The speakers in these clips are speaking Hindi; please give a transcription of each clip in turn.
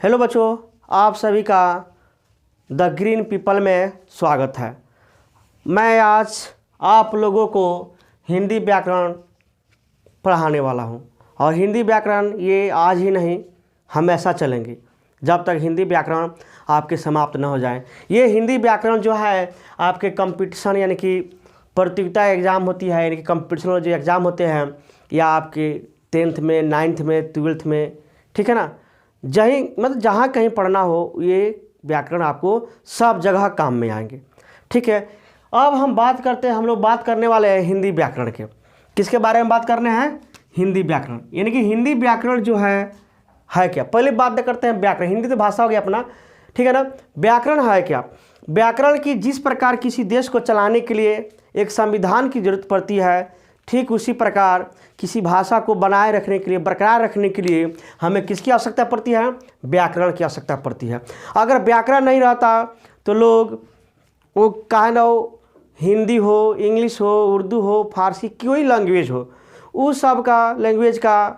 हेलो बच्चों, आप सभी का द ग्रीन पीपल में स्वागत है। मैं आज आप लोगों को हिंदी व्याकरण पढ़ाने वाला हूं और हिंदी व्याकरण ये आज ही नहीं हमेशा चलेंगे जब तक हिंदी व्याकरण आपके समाप्त न हो जाए। ये हिंदी व्याकरण जो है आपके कंपटीशन यानी कि प्रतियोगिता एग्ज़ाम होती है, यानी कि कंपटीशन जो एग्ज़ाम होते हैं या आपके 10th में 9th में 12th में, ठीक है ना, जहाँ कहीं पढ़ना हो ये व्याकरण आपको सब जगह काम में आएंगे। ठीक है, अब हम लोग बात करने वाले हैं हिंदी व्याकरण के। किसके बारे में बात करने हैं? हिंदी व्याकरण। यानी कि हिंदी व्याकरण जो है क्या? पहले बात करते हैं व्याकरण। हिंदी तो भाषा हो गया अपना, ठीक है ना। व्याकरण है क्या? व्याकरण की जिस प्रकार किसी देश को चलाने के लिए एक संविधान की जरूरत पड़ती है, ठीक उसी प्रकार किसी भाषा को बनाए रखने के लिए, बरकरार रखने के लिए हमें किसकी आवश्यकता पड़ती है? व्याकरण की आवश्यकता पड़ती है। अगर व्याकरण नहीं रहता तो लोग वो हिंदी हो, इंग्लिश हो, उर्दू हो, फारसी, कोई लैंग्वेज हो, उस सब का लैंग्वेज का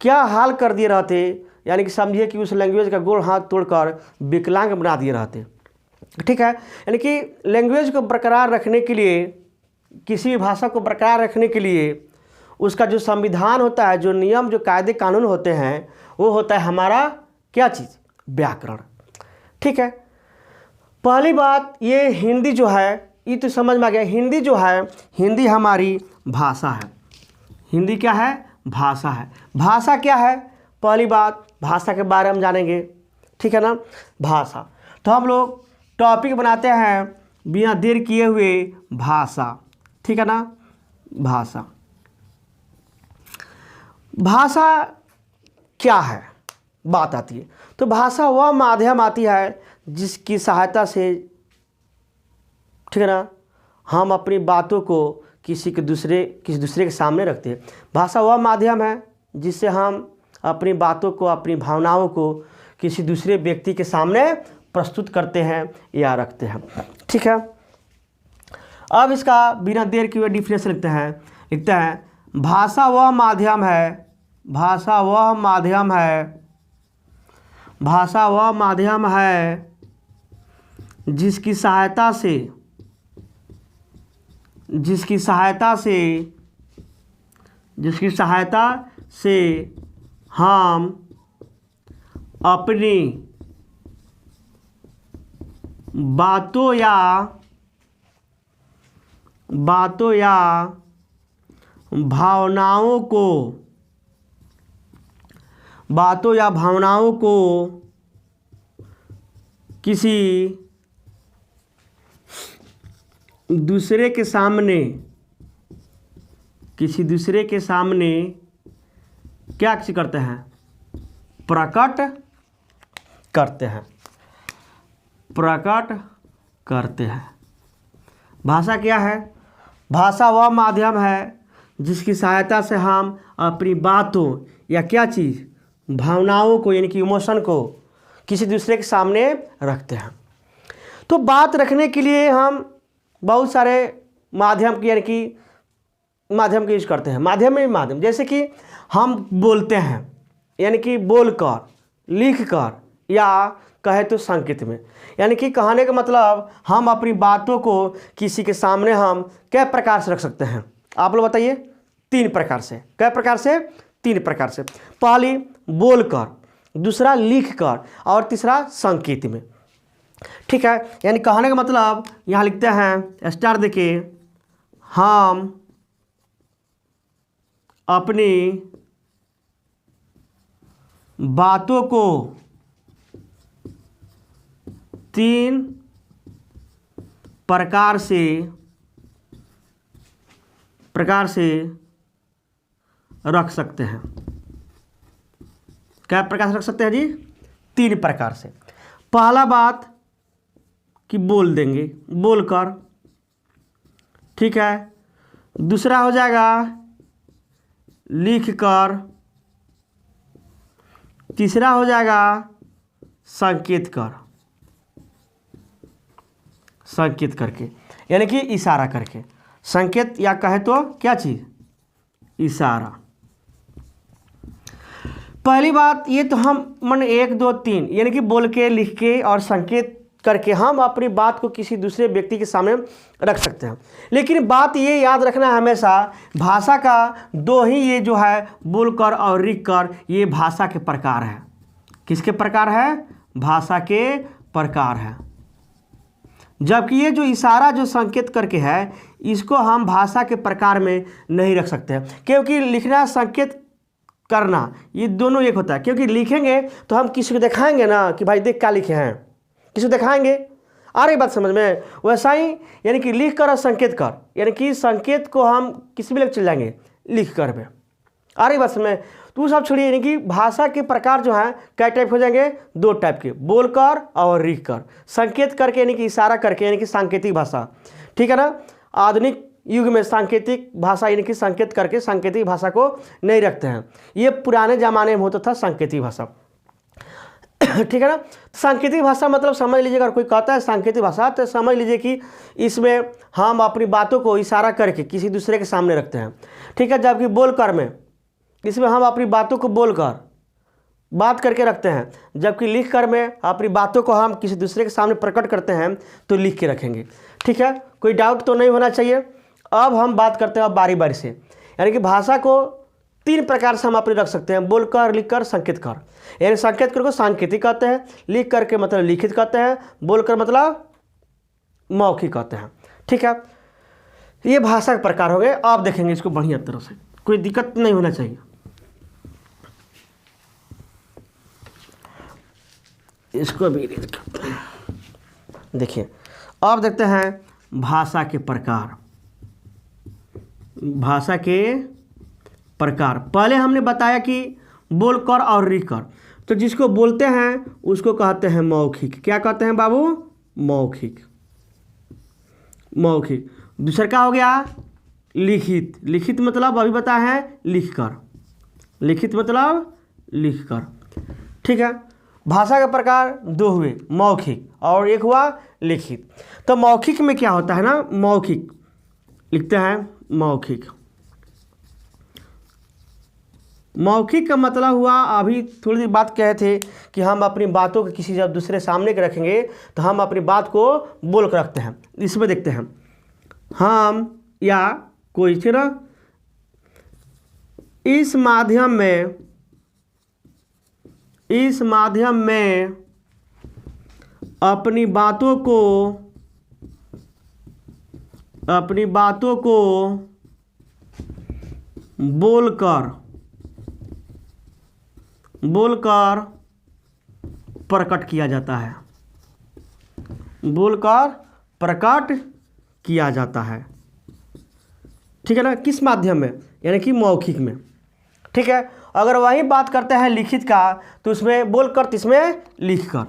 क्या हाल कर दिए रहते। यानी कि समझिए कि उस लैंग्वेज का गोड़ हाथ तोड़कर विकलांग बना दिए रहते। ठीक है, यानी कि लैंग्वेज को बरकरार रखने के लिए, किसी भी भाषा को बरकरार रखने के लिए उसका जो संविधान होता है, जो नियम, जो कायदे कानून होते हैं, वो होता है हमारा क्या चीज़? व्याकरण। ठीक है, पहली बात ये हिंदी जो है ये तो समझ में आ गया। हिंदी जो है, हिंदी हमारी भाषा है। हिंदी क्या है? भाषा है। भाषा क्या है? पहली बात भाषा के बारे में जानेंगे, ठीक है ना। भाषा तो हम लोग टॉपिक बनाते हैं बिना देर किए हुए, भाषा, ठीक है ना। भाषा, भाषा क्या है बात आती है तो भाषा वह माध्यम आती है जिसकी सहायता से, ठीक है ना, हम अपनी बातों को किसी दूसरे के सामने रखते हैं। भाषा वह माध्यम है जिससे हम अपनी बातों को, अपनी भावनाओं को किसी दूसरे व्यक्ति के सामने प्रस्तुत करते हैं या रखते हैं। ठीक है, अब इसका बिना देर किए डिफिनेशन लिखते हैं भाषा वह माध्यम है, भाषा वह माध्यम है, भाषा वह माध्यम है जिसकी सहायता से हम अपनी बातों या भावनाओं को किसी दूसरे के सामने क्या करते हैं? प्रकट करते हैं। भाषा क्या है? भाषा वह माध्यम है जिसकी सहायता से हम अपनी बातों या क्या चीज़, भावनाओं को, यानी कि इमोशन को किसी दूसरे के सामने रखते हैं। तो बात रखने के लिए हम बहुत सारे माध्यम की, यानी कि माध्यम का यूज करते हैं। माध्यम जैसे कि हम बोलते हैं, यानी कि बोलकर, लिखकर, या कहे तो संकेत में। यानी कि कहने का मतलब हम अपनी बातों को किसी के सामने हम कै प्रकार से रख सकते हैं? आप लोग बताइए। 3 प्रकार से। कै प्रकार से? 3 प्रकार से। पहली बोलकर, दूसरा लिखकर और तीसरा संकेत में। ठीक है, यानी कहने का मतलब यहाँ लिखते हैं, स्टार देखिए, हम अपनी बातों को 3 प्रकार से रख सकते हैं। क्या प्रकार से रख सकते हैं जी? 3 प्रकार से। पहला बात कि बोल देंगे, बोलकर, ठीक है। दूसरा हो जाएगा लिखकर, तीसरा हो जाएगा संकेत करके, यानी कि इशारा करके। संकेत या कहे तो क्या चीज़? इशारा। पहली बात ये तो हम मन 1 2 3 यानी कि बोल के, लिख के और संकेत करके हम अपनी बात को किसी दूसरे व्यक्ति के सामने रख सकते हैं। लेकिन बात ये याद रखना हमेशा, भाषा का दो ही ये जो है बोलकर और लिख कर, ये भाषा के प्रकार है। किसके प्रकार है? भाषा के प्रकार है। जबकि ये जो इशारा जो संकेत करके है, इसको हम भाषा के प्रकार में नहीं रख सकते हैं, क्योंकि लिखना संकेत करना ये दोनों एक होता है। क्योंकि लिखेंगे तो हम किसी को दिखाएंगे ना कि भाई देख क्या लिखे हैं, किसी को दिखाएंगे। आ रही बात समझ में? वैसा ही यानी कि लिख कर और संकेत कर, यानी कि संकेत को हम किसी भी लेकर चल जाएंगे लिख कर में। आ रही बात समझ में? तो सब छोड़िए, यानी कि भाषा के प्रकार जो हैं कई टाइप हो जाएंगे? 2 टाइप के, बोलकर और लिख कर। संकेत करके यानी कि इशारा करके, यानी कि सांकेतिक भाषा, ठीक है ना। आधुनिक युग में सांकेतिक भाषा यानी कि संकेत करके सांकेतिक भाषा को नहीं रखते हैं। ये पुराने ज़माने में होता था सांकेतिक भाषा, ठीक है ना। सांकेतिक भाषा मतलब समझ लीजिए, अगर कोई कहता है सांकेतिक भाषा तो समझ लीजिए कि इसमें हम अपनी बातों को इशारा करके किसी दूसरे के सामने रखते हैं, ठीक है। जबकि बोलकर में, इसमें हम अपनी बातों को बोलकर बात करके रखते हैं। जबकि लिख कर में अपनी बातों को हम किसी दूसरे के सामने प्रकट करते हैं तो लिख के रखेंगे, ठीक है। कोई डाउट तो नहीं होना चाहिए। अब हम बात करते हैं बारी बारी से, यानी कि भाषा को 3 प्रकार से हम अपने रख सकते हैं, बोलकर, लिखकर, संकेत कर। यानी संकेत कर को सांकेतिक कहते हैं, लिख करके मतलब लिखित कहते हैं, बोलकर मतलब मौखिक कहते हैं, ठीक है। ये भाषा के प्रकार हो गए। आप देखेंगे इसको बढ़िया तरह से, कोई दिक्कत नहीं होना चाहिए। इसको भी देखिए, अब देखते हैं भाषा के प्रकार। भाषा के प्रकार पहले हमने बताया कि बोलकर और लिखकर। तो जिसको बोलते हैं उसको कहते हैं मौखिक। क्या कहते हैं बाबू? मौखिक। मौखिक। दूसरा क्या हो गया? लिखित। लिखित मतलब अभी बताया है लिखकर। लिखित मतलब लिखकर, ठीक है। भाषा के प्रकार 2 हुए, मौखिक और एक हुआ लिखित। तो मौखिक में क्या होता है ना, मौखिक लिखते हैं मौखिक। मौखिक का मतलब हुआ, अभी थोड़ी देर बात कहे थे कि हम अपनी बातों को किसी जब दूसरे सामने के रखेंगे तो हम अपनी बात को बोल कर रखते हैं। इसमें देखते हैं, हम या कोई थे ना, इस माध्यम में अपनी बातों को बोलकर प्रकट किया जाता है। बोलकर प्रकट किया जाता है, ठीक है ना। किस माध्यम में? यानी कि मौखिक में, ठीक है। अगर वही बात करते हैं लिखित का तो उसमें बोलकर, तो इसमें लिखकर।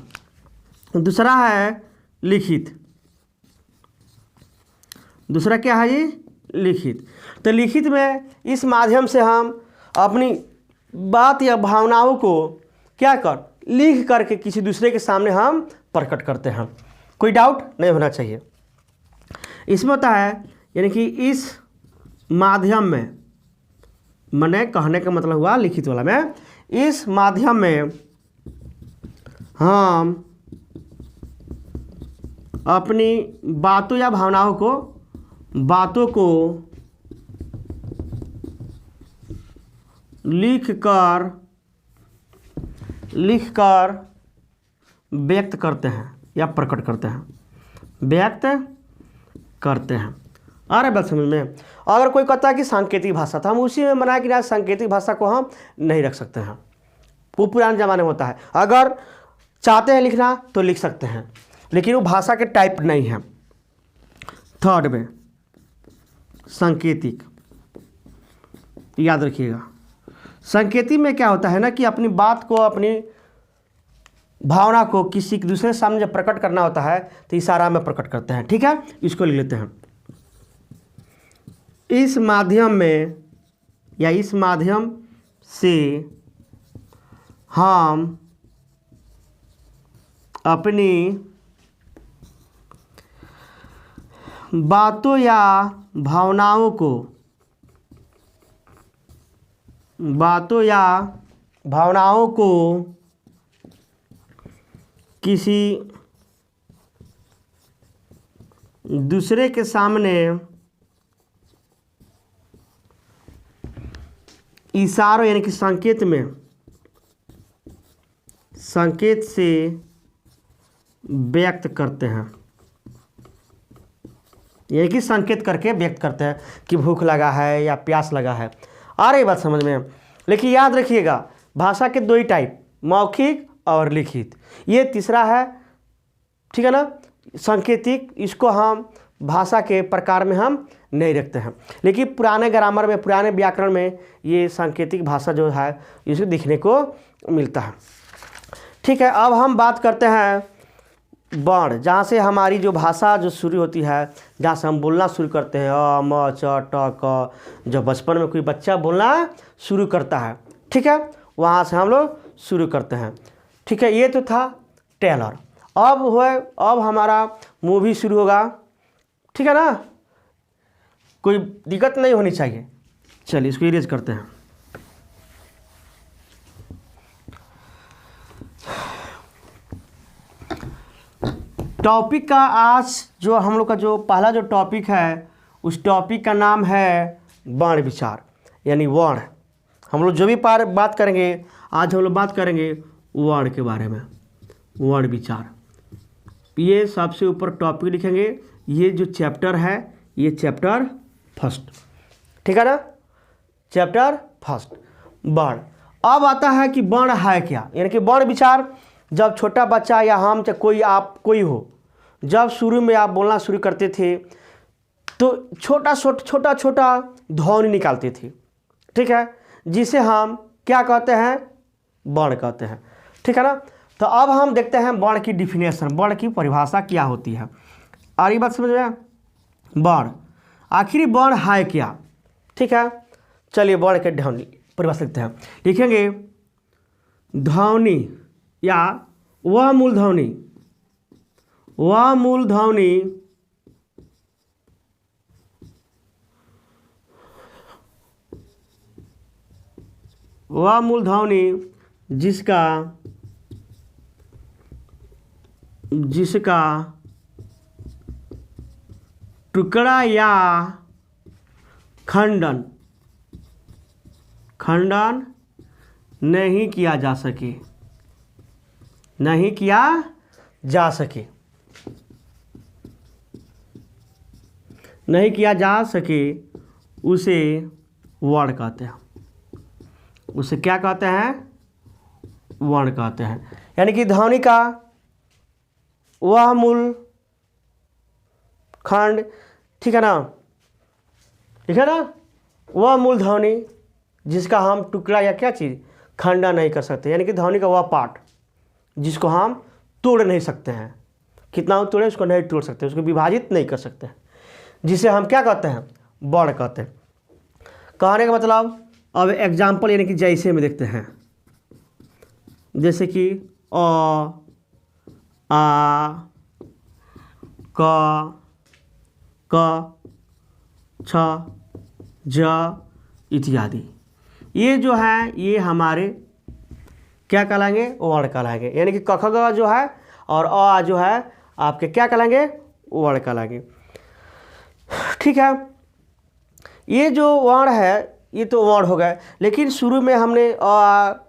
दूसरा है लिखित। दूसरा क्या है ये? लिखित। तो लिखित में इस माध्यम से हम अपनी बात या भावनाओं को क्या कर, लिख करके किसी दूसरे के सामने हम प्रकट करते हैं। कोई डाउट नहीं होना चाहिए। इसमें होता है यानी कि इस माध्यम में, मैंने कहने का मतलब हुआ लिखित वाला में, इस माध्यम में हम अपनी बातों या भावनाओं को, लिख कर व्यक्त करते हैं या प्रकट करते हैं, व्यक्त करते हैं। आ रहा है बात समझ में? अगर कोई कहता है कि सांकेतिक भाषा, तो हम उसी में बनाया कि ना सांकेतिक भाषा को हम नहीं रख सकते हैं, वो पुराने ज़माने में होता है। अगर चाहते हैं लिखना तो लिख सकते हैं, लेकिन वो भाषा के टाइप नहीं है। थर्ड में सांकेतिक, याद रखिएगा। सांकेतिक में क्या होता है ना कि अपनी बात को, अपनी भावना को किसी दूसरे के सामने जब प्रकट करना होता है तो इशारा में प्रकट करते हैं, ठीक है। इसको लिख लेते हैं, इस माध्यम में या इस माध्यम से हम अपनी बातों या भावनाओं को भावनाओं को किसी दूसरे के सामने इशारों यानी कि संकेत से व्यक्त करते हैं, यानी कि संकेत करके व्यक्त करते हैं कि भूख लगा है या प्यास लगा है। आ रही बात समझ में? लेकिन याद रखिएगा भाषा के दो ही टाइप, मौखिक और लिखित। ये तीसरा है, ठीक है ना, सांकेतिक। इसको हम भाषा के प्रकार में हम नहीं रखते हैं, लेकिन पुराने ग्रामर में, पुराने व्याकरण में ये सांकेतिक भाषा जो है इसे दिखने को मिलता है। ठीक है, अब हम बात करते हैं वर्ण, जहाँ से हमारी जो भाषा जो शुरू होती है, जहाँ से हम बोलना शुरू करते हैं, अ म च ट क, जब बचपन में कोई बच्चा बोलना शुरू करता है, ठीक है, वहाँ से हम लोग शुरू करते हैं। ठीक है, ये तो था टेलर। अब हमारा मूवी शुरू होगा, ठीक है ना, कोई दिक्कत नहीं होनी चाहिए। चलिए इसको इरेज करते हैं। टॉपिक का आज जो हम लोग का जो पहला जो टॉपिक है, उस टॉपिक का नाम है वर्ण विचार, यानी वर्ण। हम लोग जो भी बात करेंगे, आज हम लोग बात करेंगे वर्ण के बारे में, वर्ण विचार। ये सबसे ऊपर टॉपिक लिखेंगे, ये जो चैप्टर है ये चैप्टर फर्स्ट, ठीक है ना, चैप्टर फर्स्ट वर्ण। अब आता है कि वर्ण है क्या, यानी कि वर्ण विचार। जब छोटा बच्चा या हम चाहे कोई आप कोई हो, जब शुरू में आप बोलना शुरू करते थे तो छोटा छोटा ध्वनि निकालते थे, ठीक है, जिसे हम क्या कहते हैं, वर्ण कहते हैं, ठीक है ना। तो अब हम देखते हैं वर्ण की डिफिनेशन, वर्ण की परिभाषा क्या होती है। और ये बात समझ में, वर्ण आखिर वर्ण है क्या, ठीक है। चलिए वर्ण के ध्वनि परिभाषा लिखते हैं, लिखेंगे ध्वनि या वह मूल ध्वनि, वह मूल ध्वनि जिसका टुकड़ा या खंडन नहीं किया जा सके, उसे वर्ण कहते हैं। उसे क्या कहते हैं, वर्ण कहते हैं। यानी कि ध्वनि का वह मूल खंड, ठीक है ना, वह मूल ध्वनि जिसका हम टुकड़ा या क्या चीज़ खंडन नहीं कर सकते, यानी कि ध्वनि का वह पार्ट जिसको हम तोड़ नहीं सकते हैं, कितना तोड़े उसको नहीं तोड़ सकते, उसको विभाजित नहीं कर सकते हैं, जिसे हम क्या कहते हैं, वर्ण कहते हैं। कहने का मतलब, अब एग्जाम्पल यानी कि जैसे में देखते हैं, जैसे कि अ, आ, क, छ, ज इत्यादि। ये जो है ये हमारे क्या कहलाएंगे, वर्ण कहलाएंगे। यानी कि क ख ग जो है और अ जो है आपके क्या कहलाएंगे, वर्ण कहलाएंगे, ठीक है। ये जो वर्ण है ये तो वर्ण हो गए, लेकिन शुरू में हमने अ क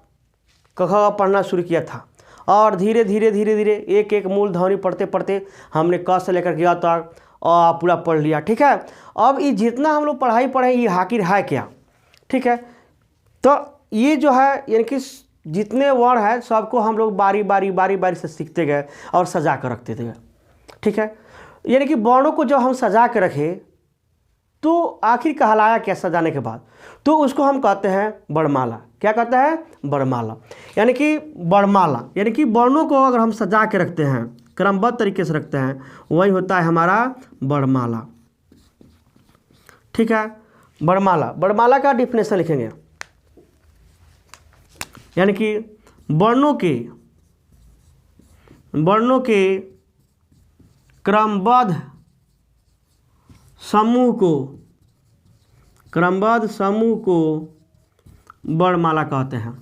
ख ग पढ़ना शुरू किया था और धीरे धीरे एक एक मूल ध्वनि पढ़ते पढ़ते हमने क से लेकर के तक पूरा पढ़ लिया, ठीक है। अब ये जितना हम लोग पढ़ाई पढ़े ये आखिर है क्या, ठीक है। तो ये जो है यानी कि जितने वर्ण है सबको हम लोग बारी बारी से सीखते गए और सजा कर रखते थे, ठीक है। यानी कि वर्णों को जब हम सजा कर रखे तो आखिर कहलाया क्या सजाने के बाद, तो उसको हम कहते हैं वर्णमाला। क्या कहते हैं, वर्णमाला। यानी कि वर्णमाला यानी कि वर्णों को अगर हम सजा के रखते हैं, क्रमबद्ध तरीके से रखते हैं, वही होता है हमारा वर्णमाला, ठीक है। वर्णमाला का डिफिनेशन लिखेंगे, यानी कि वर्णों के क्रमबद्ध समूह को वर्णमाला कहते हैं।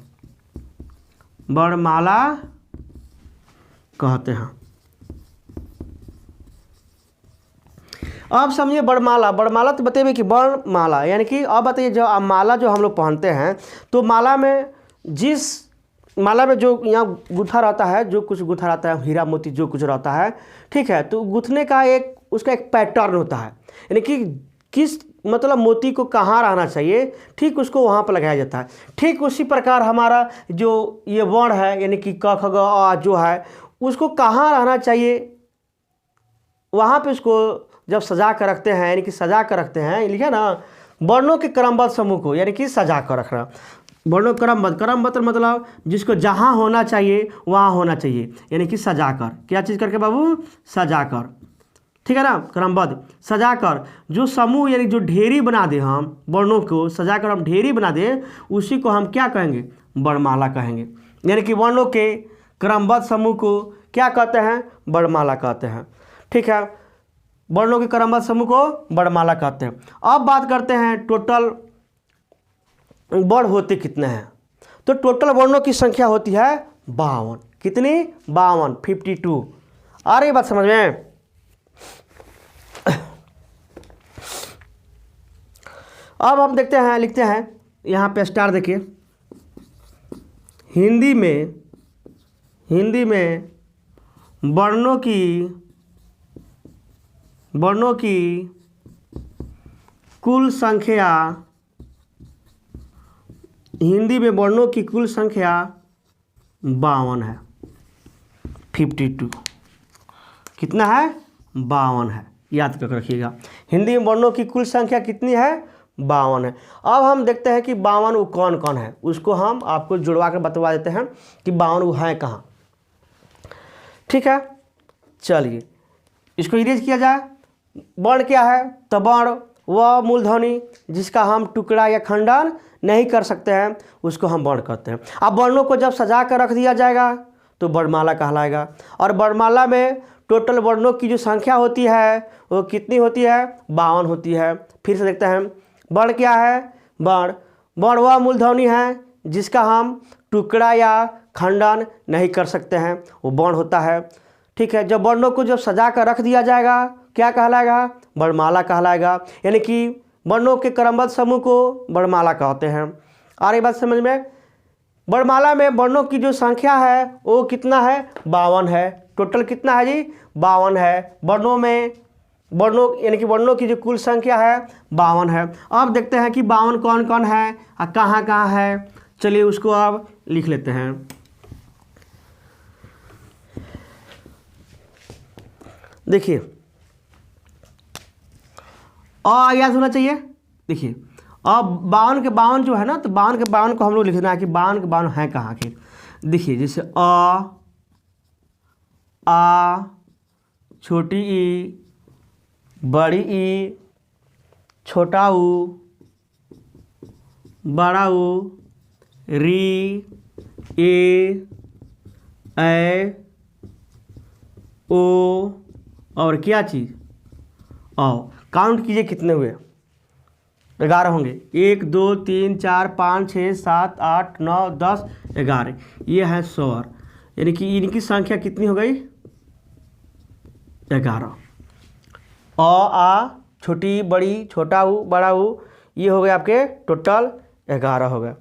वर्णमाला कहते हैं। अब समझिए वर्णमाला, वर्णमाला तो बताइए कि वर्णमाला यानी कि अब बताइए जो माला जो हम लोग पहनते हैं तो माला में जिस माला में जो यहाँ गुथा रहता है, जो कुछ गुथा रहता है, हीरा मोती जो कुछ रहता है, ठीक है, तो गुथने का एक उसका एक पैटर्न होता है, यानी कि किस मतलब मोती को कहाँ रहना चाहिए, ठीक उसको वहाँ पर लगाया जाता है। ठीक उसी प्रकार हमारा जो ये वर्ण है यानी कि क ख ग आ जो है उसको कहाँ रहना चाहिए, वहाँ पे उसको जब सजा कर रखते हैं, यानी कि सजा कर रखते हैं, लिखा ना, वर्णों के क्रमबद्ध समूह को यानी कि सजा कर रखना। वर्णों क्रमबद्ध, क्रमबद्ध मतलब जिसको जहाँ होना चाहिए वहाँ होना चाहिए, यानी कि सजा कर, क्या चीज़ करके बाबू, सजा कर, ठीक है ना, क्रमबद्ध सजा कर। जो समूह यानी जो ढेरी बना दे, हम वर्णों को सजा कर हम ढेरी बना दे, उसी को हम क्या कहेंगे, वर्णमाला कहेंगे। यानी कि वर्णों के क्रमबद्ध समूह को क्या कहते हैं, वर्णमाला कहते हैं, ठीक है। वर्णों के क्रमबद्ध समूह को वर्णमाला कहते हैं। अब बात करते हैं टोटल वर्ण होते कितने हैं। तो टोटल वर्णों की संख्या होती है 52। कितनी, 52, 52। आ रही बात समझ में। अब हम देखते हैं, लिखते हैं यहाँ पे स्टार देखिए, हिंदी में वर्णों की कुल संख्या, हिंदी में वर्णों की कुल संख्या 52 है, 52। कितना है, 52 है, याद कर रखिएगा। हिंदी में वर्णों की कुल संख्या कितनी है, 52 है। अब हम देखते हैं कि 52 वो कौन कौन है, उसको हम आपको जुड़वा कर बतवा देते हैं कि 52 वो है कहाँ, ठीक है। चलिए इसको इरेज किया जाए। वर्ण क्या है, तो वर्ण वह मूलध्वनि जिसका हम टुकड़ा या खंडन नहीं कर सकते हैं उसको हम वर्ण कहते हैं। अब वर्णों को जब सजा कर रख दिया जाएगा तो वर्णमाला कहलाएगा। और वर्णमाला में टोटल वर्णों की जो संख्या होती है वो कितनी होती है, 52 होती है। फिर से देखते हैं, वर्ण क्या है, वर्ण वह मूलध्वनि है जिसका हम टुकड़ा या खंडन नहीं कर सकते हैं, वो वर्ण होता है, ठीक है। जब वर्णों को जब सजा कर रख दिया जाएगा क्या कहलाएगा, वर्णमाला कहलाएगा। यानी कि वर्णों के क्रमबद्ध समूह को वर्णमाला कहते हैं। आ रही बात समझ में। वर्णमाला में वर्णों की जो संख्या है वो कितना है, 52 है। टोटल कितना है जी, 52 है। वर्णों यानी कि वर्णों की जो कुल संख्या है 52 है। अब देखते हैं कि 52 कौन कौन है और कहाँ कहाँ है। चलिए उसको अब लिख लेते हैं। देखिए याद होना चाहिए। देखिए अब 52 के 52 जो है ना, तो 52 के 52 को हम लोग लिखना है कि 52 के 52 हैं कहाँ के। देखिए जैसे आ, छोटी ई, बड़ी ई, छोटा ऊ, बड़ा ऊ, री, ए, ओ और क्या चीज़, काउंट कीजिए कितने हुए, 11 होंगे। 1 2 3 4 5 6 7 8 9 10 11, ये है स्वर। यानी कि इनकी संख्या कितनी हो गई, 11। आ, छोटी बड़ी, छोटा ऊ, बड़ा ऊ, ये हो गए आपके टोटल 11 हो गए।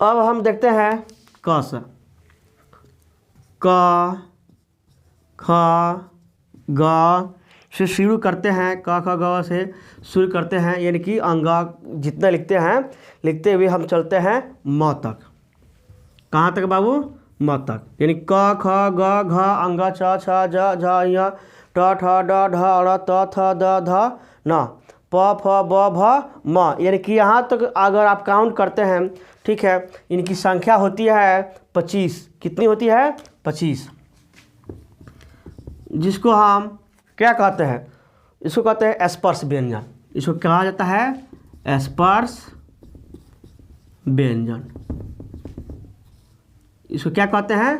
अब हम देखते हैं क से, क ख ग से शुरू करते हैं, क ख ग से शुरू करते हैं, यानी कि अंगा जितना लिखते हैं, लिखते हुए हम चलते हैं म तक। कहाँ तक बाबू, म तक। यानी क ख ग घ अंग च छ ज झ य ट ठ ड ढ ड़ त थ द ध न प फ ब भ म। यानी कि यहाँ तक अगर आप काउंट करते हैं, ठीक है, इनकी संख्या होती है 25। कितनी होती है, 25। जिसको हम क्या कहते हैं, इसको कहते हैं स्पर्श व्यंजन। इसको कहा जाता है स्पर्श व्यंजन। इसको क्या कहते हैं,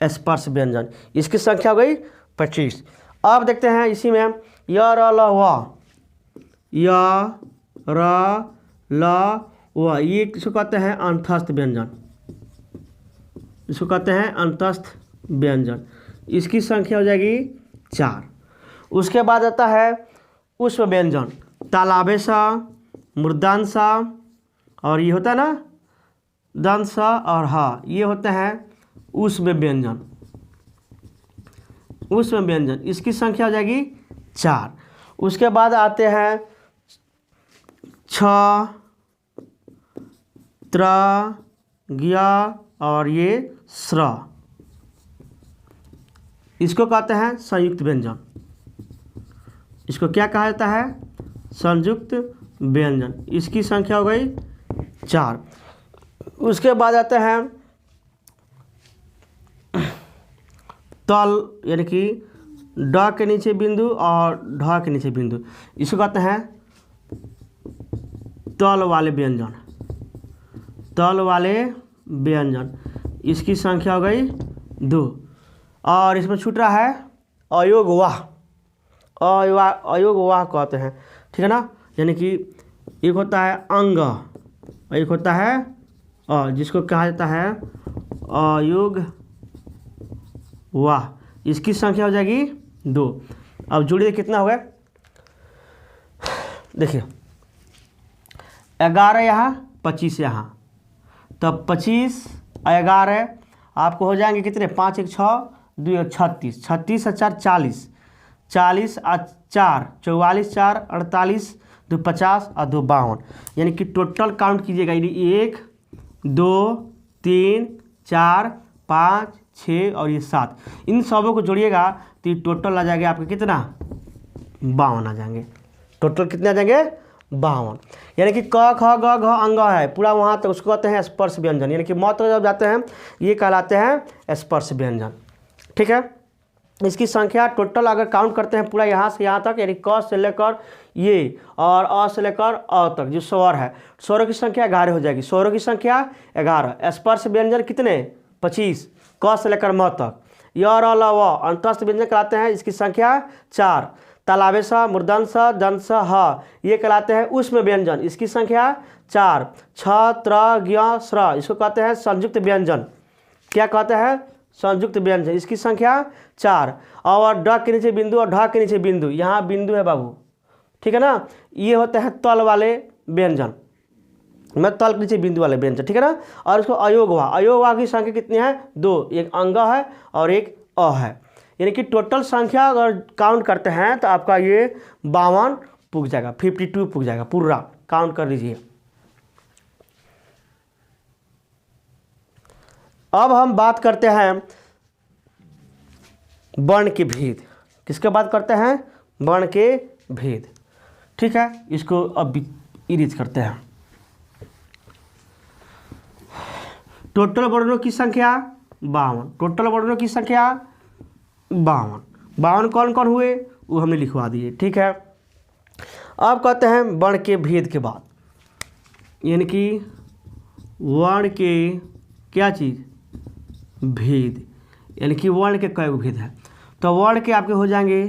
स्पर्श व्यंजन। इसकी संख्या हो गई 25। अब देखते हैं इसी में य र ल व, य र ल व, ये किसको कहते हैं, अंतस्थ व्यंजन। इसको कहते हैं अंतस्थ व्यंजन। इसकी संख्या हो जाएगी 4। उसके बाद आता है उष्म व्यंजन, तालाबे सा, मूर्धांश सा, और ये होता है ना दंत सा और हा, ये होते हैं उष्म व्यंजन। उष्म व्यंजन इसकी संख्या हो जाएगी 4। उसके बाद आते हैं छ, त्र, ज्ञ और ये स्र, इसको कहते हैं संयुक्त व्यंजन। इसको क्या कहा जाता है? संयुक्त व्यंजन। इसकी संख्या हो गई 4। उसके बाद आते हैं तल, यानी कि ड के नीचे बिंदु और ढ के नीचे बिंदु, इसको कहते हैं तल वाले व्यंजन। तल वाले व्यंजन, इसकी संख्या हो गई 2। और इसमें छूट रहा है अयोग वाह। अयोग वाह कहते हैं, ठीक है ना। यानी कि एक होता है अंग, एक होता है जिसको कहा जाता है अयोग वाह। इसकी संख्या हो जाएगी 2। अब जोड़िए कितना हो गया, देखिए 11 यहाँ, 25 यहाँ, तब 25 11 आपको हो जाएंगे कितने? 5 1 6 2 36, 36 और 4 40, 40 और 4 44, 4 48, 2 50 और 2 52। यानी कि टोटल काउंट कीजिएगा, 1 2 3 4 5 6 और ये 7, इन सबों को जोड़िएगा तो ये टोटल आ जाएगा आपके कितना? 52 आ जाएंगे। टोटल कितने आ जाएंगे? 52। यानी कि क ख ग घ अंग है पूरा वहाँ तक, उसको कहते हैं स्पर्श व्यंजन। यानी कि म तक जब जाते हैं ये कहलाते हैं स्पर्श व्यंजन, ठीक है। इसकी संख्या टोटल अगर काउंट करते हैं पूरा यहाँ से यहाँ तक, यानी क से लेकर ये और अ से लेकर अ तक जो स्वर है, स्वरों की संख्या 11 हो जाएगी। स्वरों की संख्या 11। स्पर्श व्यंजन कितने? 25, क से लेकर म तक। य र ल व अंतस्थ व्यंजन कहलाते हैं, इसकी संख्या 4। तालाबे सा, मूर्धन्य सा, दंत सा, ह, ये कहलाते हैं उष्म व्यंजन, इसकी संख्या 4। छ, त्र, ज्ञ, स्र, इसको कहते हैं संयुक्त व्यंजन। क्या कहते हैं? संयुक्त व्यंजन, इसकी संख्या 4। और ड के नीचे बिंदु और ढ के नीचे बिंदु, यहाँ बिंदु है बाबू, ठीक है ना। ये होते हैं तल वाले व्यंजन, मैं तल के नीचे बिंदु वाले व्यंजन, ठीक है ना। और इसको अयोगवा, अयोगवा की संख्या कितनी है? 2, एक अंग है और एक अ है। यानी कि टोटल संख्या अगर काउंट करते हैं तो आपका ये 52 पुग जाएगा, 52 पुग जाएगा, पूरा काउंट कर लीजिए। अब हम बात करते हैं वर्ण के भेद। किसके बात करते हैं? वर्ण के भेद, ठीक है। इसको अब इरेज करते हैं। टोटल वर्णों की संख्या 52। टोटल वर्णों की संख्या 52। 52 कौन कौन हुए वो हमने लिखवा दिए, ठीक है। अब कहते हैं वर्ण के भेद के बाद, यानी कि वर्ण के क्या चीज़? भेद, यानी कि वर्ण के कई भेद है। तो वर्ण के आपके हो जाएंगे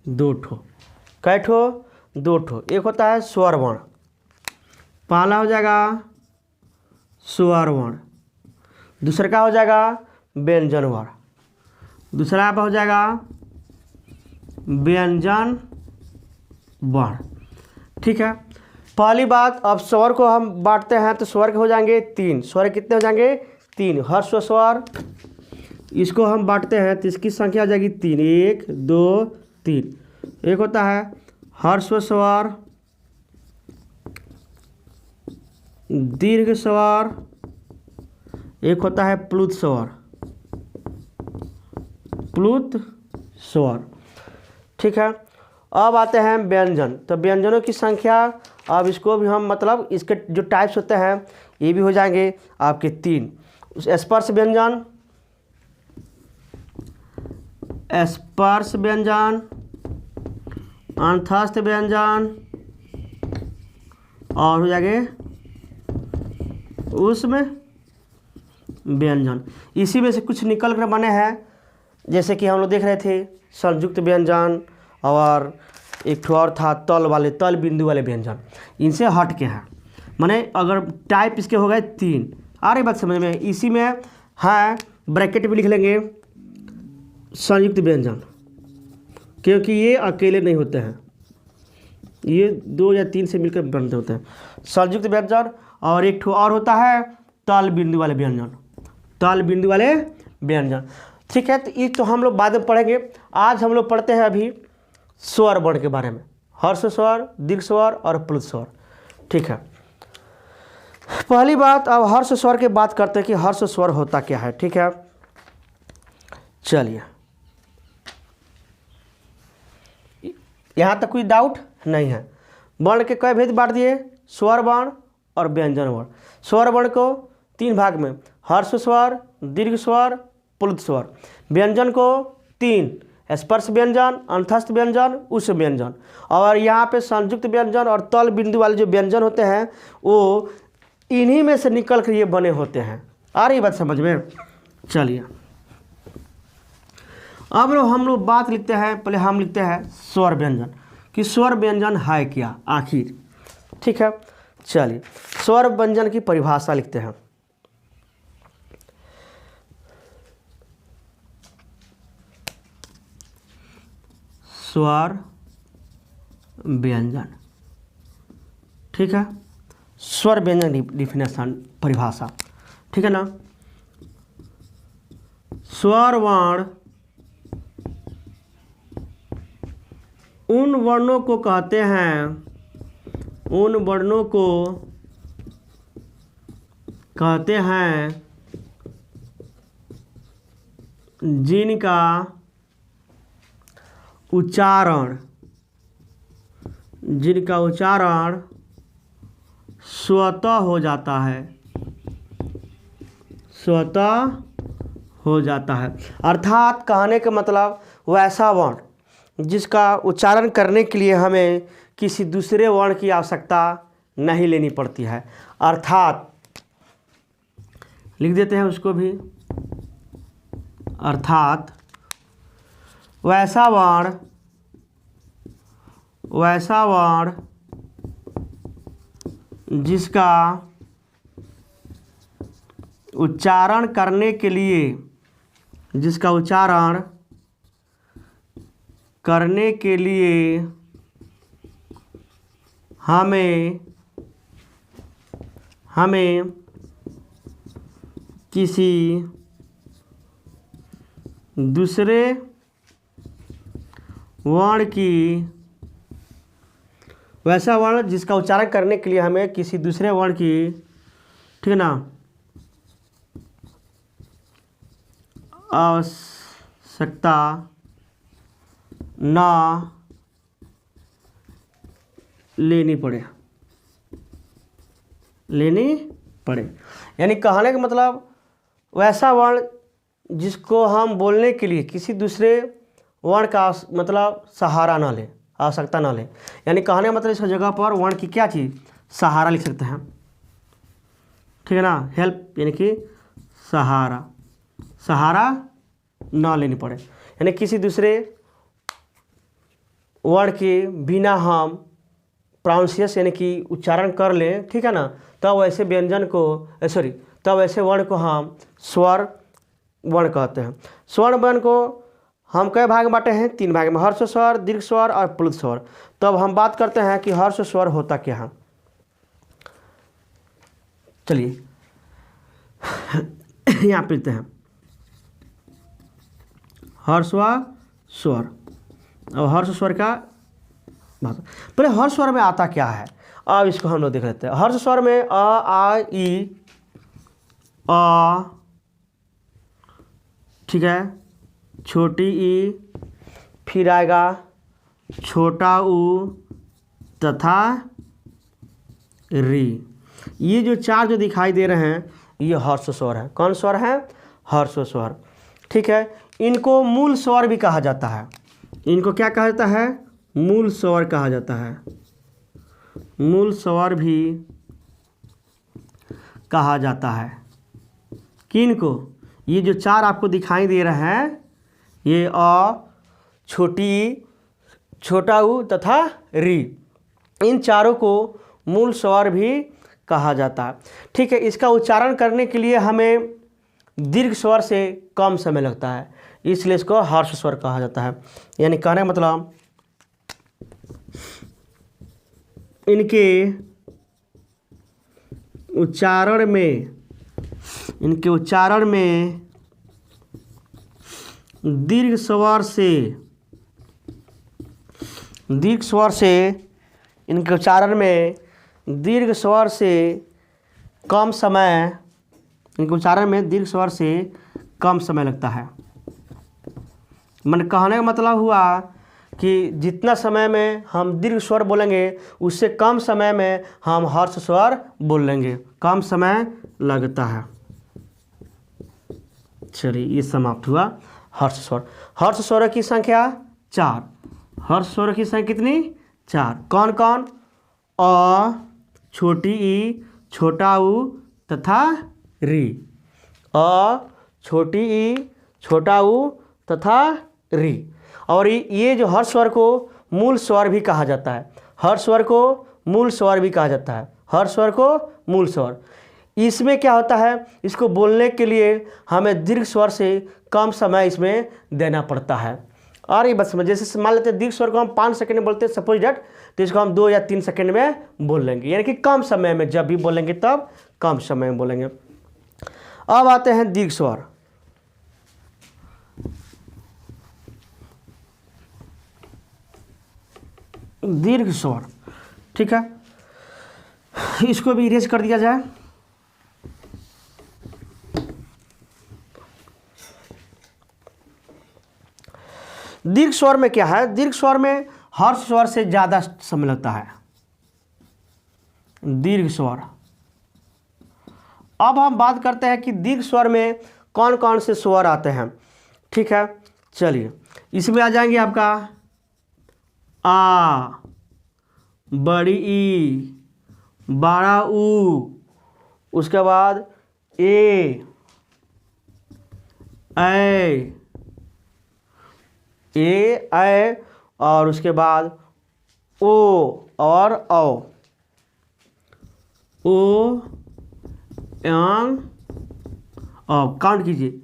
2 ठो। कै ठो? 2 ठो। एक होता है स्वर वर्ण, पहला हो जाएगा स्वर वर्ण, दूसरा का हो जाएगा व्यंजन वर्ण, दूसरा आप हो जाएगा व्यंजन वर्ण, ठीक है। पहली बात, अब स्वर को हम बांटते हैं तो स्वर के हो जाएंगे 3। स्वर कितने हो जाएंगे? 3। ह्रस्व स्वर, इसको हम बांटते हैं तो इसकी संख्या हो जाएगी 3, 1 2 3। एक होता है ह्रस्व स्वर, दीर्घ स्वर, एक होता है प्लुत स्वर, प्लुत स्वर, ठीक है। अब आते हैं व्यंजन। तो व्यंजनों की संख्या, अब इसको भी हम मतलब इसके जो टाइप्स होते हैं ये भी हो जाएंगे आपके 3। स्पर्श व्यंजन, स्पर्श व्यंजन, अंतस्थ व्यंजन और हो जाएंगे उष्म व्यंजन। इसी में से कुछ निकल कर बने हैं, जैसे कि हम लोग देख रहे थे संयुक्त व्यंजन, और एक ठो और था तल वाले, तल बिंदु वाले व्यंजन। इनसे हट के हैं, माने अगर टाइप इसके हो गए 3। आ रही बात समझ में? इसी में है ब्रैकेट में लिख लेंगे संयुक्त व्यंजन, क्योंकि ये अकेले नहीं होते हैं, ये 2 या 3 से मिलकर बनते होते हैं संयुक्त व्यंजन। और एक ठो और होता है तल बिंदु वाले व्यंजन, तल बिंदु वाले व्यंजन। ठीक है, तो ये तो हम लोग बाद में पढ़ेंगे। आज हम लोग पढ़ते हैं अभी स्वर वर्ण के बारे में, हर्ष स्वर, दीर्घ स्वर और प्लुत स्वर। ठीक है, पहली बात अब हर्ष स्वर की बात करते हैं कि हर्ष स्वर होता क्या है। ठीक है, चलिए, यहाँ तक कोई डाउट नहीं है। वर्ण के कई भेद बांट दिए, स्वर वर्ण और व्यंजन वर्ण। स्वर वर्ण को 3 भाग में, हर्ष स्वर, दीर्घ स्वर, प्लुत स्वर। व्यंजन को 3, स्पर्श व्यंजन, अंतस्थ व्यंजन, उस व्यंजन। और यहाँ पे संयुक्त व्यंजन और तल बिंदु वाले जो व्यंजन होते हैं वो इन्हीं में से निकल कर ये बने होते हैं। आ रही बात समझ में? चलिए, अब हम लोग बात लिखते हैं, पहले हम लिखते हैं स्वर व्यंजन कि स्वर व्यंजन है क्या आखिर। ठीक है, चलिए स्वर व्यंजन की परिभाषा लिखते हैं। स्वर व्यंजन, ठीक है, स्वर व्यंजन डिफिनेशन परिभाषा, ठीक है ना। स्वर वर्ण उन वर्णों को कहते हैं, उन वर्णों को कहते हैं जिनका उच्चारण स्वतः हो जाता है, स्वतः हो जाता है। अर्थात कहने का मतलब वैसा वर्ण जिसका उच्चारण करने के लिए हमें किसी दूसरे वर्ण की आवश्यकता नहीं लेनी पड़ती है। अर्थात लिख देते हैं उसको भी, अर्थात वैसा वर्ण जिसका उच्चारण करने के लिए हमें किसी दूसरे वर्ण की, वैसा वर्ण जिसका उच्चारण करने के लिए हमें किसी दूसरे वर्ण की, ठीक है ना, आवश्यकता ना लेनी पड़े। यानी कहने का मतलब वैसा वर्ण जिसको हम बोलने के लिए किसी दूसरे वर्ण का मतलब सहारा ना ले, आवश्यकता ना ले। यानी कहने का मतलब इस जगह पर वर्ण की क्या चीज़, सहारा लिख सकते हैं, ठीक है ना, हेल्प, यानी कि सहारा ना लेनी पड़े। यानी किसी दूसरे वर्ण के बिना हम प्रोनाउंसिएशन यानी कि उच्चारण कर लें, ठीक है ना, तब वैसे व्यंजन को तब वैसे वर्ण को हम स्वर वर्ण कहते हैं। स्वर वर्ण को हम कई भाग में बांटे हैं, 3 भाग में, हर्ष स्वर, दीर्घ स्वर और प्लुत स्वर। तब हम बात करते हैं कि हर्ष स्वर होता क्या है। चलिए यहाँ पे लिखते हैं हर्ष स्वर। अब हर्ष स्वर का भाषा, पहले हर्ष स्वर में आता क्या है, अब इसको हम लोग देख लेते हैं। हर्ष स्वर में अ, आ, ई, अ, ठीक है, छोटी ई, फिर आएगा छोटा ऊ तथा री। ये जो 4 जो दिखाई दे रहे हैं ये हर्ष स्वर है। कौन स्वर है? हर्ष स्वर। ठीक है, इनको मूल स्वर भी कहा जाता है। इनको क्या कहा जाता है? मूल स्वर कहा जाता है। मूल स्वर भी कहा जाता है। किनको? ये जो 4 आपको दिखाई दे रहे हैं, ये अ, छोटी, छोटा ऊ तथा री, इन चारों को मूल स्वर भी कहा जाता है। ठीक है, इसका उच्चारण करने के लिए हमें दीर्घ स्वर से कम समय लगता है, इसलिए इसको हर्ष स्वर कहा जाता है। यानी कहने का मतलब इनके उच्चारण में दीर्घ स्वर से इनके उच्चारण में दीर्घ स्वर से कम समय लगता है। मन कहने का मतलब हुआ कि जितना समय में हम दीर्घ स्वर बोलेंगे उससे कम समय में हम हर्ष स्वर बोलेंगे, कम समय लगता है। चलिए ये समाप्त हुआ हर्ष स्वर। हर्ष स्वर की संख्या 4। हर्ष स्वर की संख्या कितनी? 4। कौन कौन? अ, छोटी ई, छोटा ऊ तथा री। अ, छोटी ई, छोटा ऊ तथा री। और ये जो हर्ष स्वर को मूल स्वर भी कहा जाता है। हर्ष स्वर को मूल स्वर भी कहा जाता है। हर्ष स्वर को मूल स्वर। इसमें क्या होता है, इसको बोलने के लिए हमें दीर्घ स्वर से कम समय इसमें देना पड़ता है। और ये बस में जैसे मान लेते हैं दीर्घ स्वर को हम 5 सेकंड में बोलते हैं सपोज डेट, तो इसको हम 2 या 3 सेकंड में बोल लेंगे, यानी कि कम समय में जब भी बोलेंगे तब कम समय में बोलेंगे। अब आते हैं दीर्घ स्वर। दीर्घ स्वर, ठीक है, इसको भी इरेज कर दिया जाए। दीर्घ स्वर में क्या है? दीर्घ स्वर में हर्ष स्वर से ज़्यादा समय लगता है। दीर्घ स्वर। अब हम बात करते हैं कि दीर्घ स्वर में कौन कौन से स्वर आते हैं, ठीक है। चलिए इसमें आ जाएंगे आपका आ, बड़ी ई, बड़ा ऊ, उसके बाद ए और उसके बाद ओ और औ। ओ एंग औ। काउंट कीजिए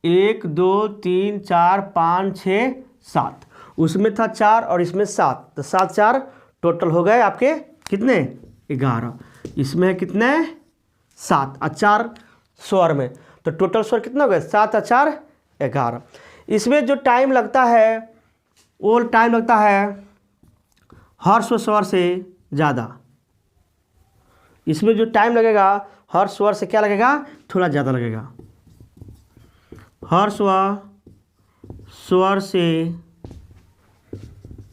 1 2 3 4 5 6 7। उसमें था 4 और इसमें 7, तो 7 4 टोटल हो गए आपके कितने? 11। इसमें है कितने? 7 और 4 स्वर में, तो टोटल स्वर कितना हो गए? 7 और 4 11। इसमें जो टाइम लगता है वो टाइम लगता है हर्ष स्वर से ज़्यादा। इसमें जो टाइम लगेगा हर्ष स्वर से क्या लगेगा? थोड़ा ज़्यादा लगेगा। हर्ष स्वर से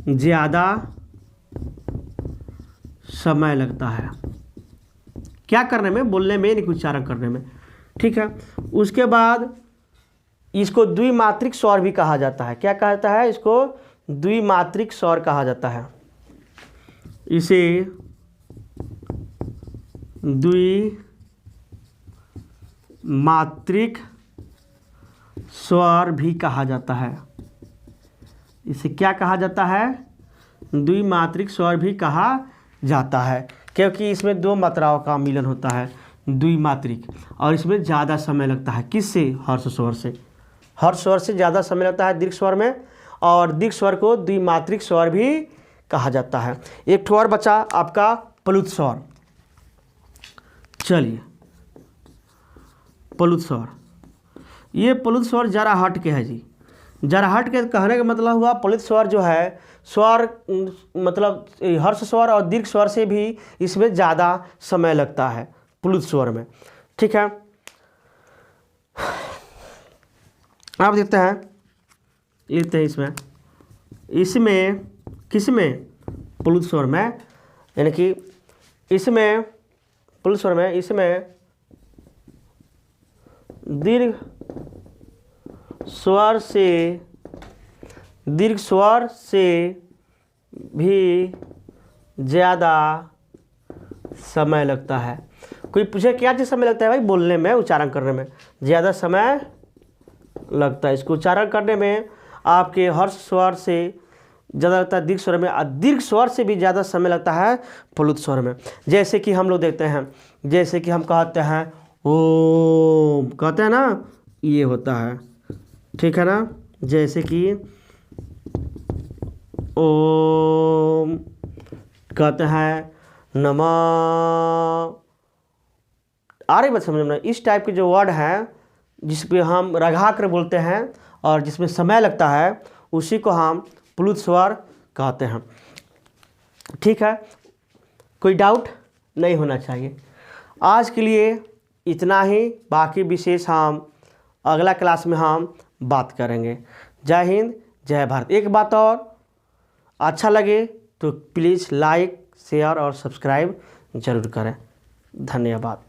ज़्यादा समय लगता है क्या करने में? बोलने में, नहीं उच्चारण करने में, ठीक है। उसके बाद इसको द्विमात्रिक स्वर भी कहा जाता है। क्या कहता है? इसको द्विमात्रिक स्वर कहा जाता है। इसे द्विमात्रिक स्वर भी कहा जाता है। इसे क्या कहा जाता है? द्विमात्रिक स्वर भी कहा जाता है, क्योंकि इसमें 2 मात्राओं का मिलन होता है, द्विमात्रिक, और इसमें ज़्यादा समय लगता है। किससे? हर्ष स्वर से। हर्ष स्वर से ज़्यादा समय लगता है दीर्घ स्वर में, और दीर्घ स्वर को द्विमात्रिक स्वर भी कहा जाता है। एक ठो और बचा आपका प्लुत स्वर। चलिए प्लुत स्वर, ये प्लुत स्वर जरा हट के है जी। जरा हट के कहने का मतलब हुआ प्लुत स्वर जो है स्वर मतलब हर्ष स्वर और दीर्घ स्वर से भी इसमें ज़्यादा समय लगता है प्लुत स्वर में, ठीक है। आप देखते हैं, लिखते हैं इसमें किसमें? प्लुत स्वर में, यानी कि इसमें प्लुत स्वर में इसमें दीर्घ स्वर से भी ज़्यादा समय लगता है। कोई पूछे क्या चीज़ समय लगता है? भाई बोलने में, उच्चारण करने में ज़्यादा समय लगता है। इसको उच्चारण करने में आपके हर्ष स्वर से ज़्यादा लगता है दीर्घ स्वर में, और दीर्घ स्वर से भी ज़्यादा समय लगता है प्लुत स्वर में। जैसे कि हम लोग देखते हैं, जैसे कि हम कहते हैं ओम कहते हैं ना, ये होता है, ठीक है ना। जैसे कि ओम कहते हैं, नमः। आ रही बात समझ में? इस टाइप के जो वर्ड हैं जिस पे हम रघा कर बोलते हैं और जिसमें समय लगता है, उसी को हम प्लुत स्वर कहते हैं, ठीक है। कोई डाउट नहीं होना चाहिए। आज के लिए इतना ही, बाकी विशेष हम अगला क्लास में हम बात करेंगे। जय हिंद, जय भारत। एक बात और, अच्छा लगे तो प्लीज़ लाइक, शेयर और सब्सक्राइब ज़रूर करें। धन्यवाद।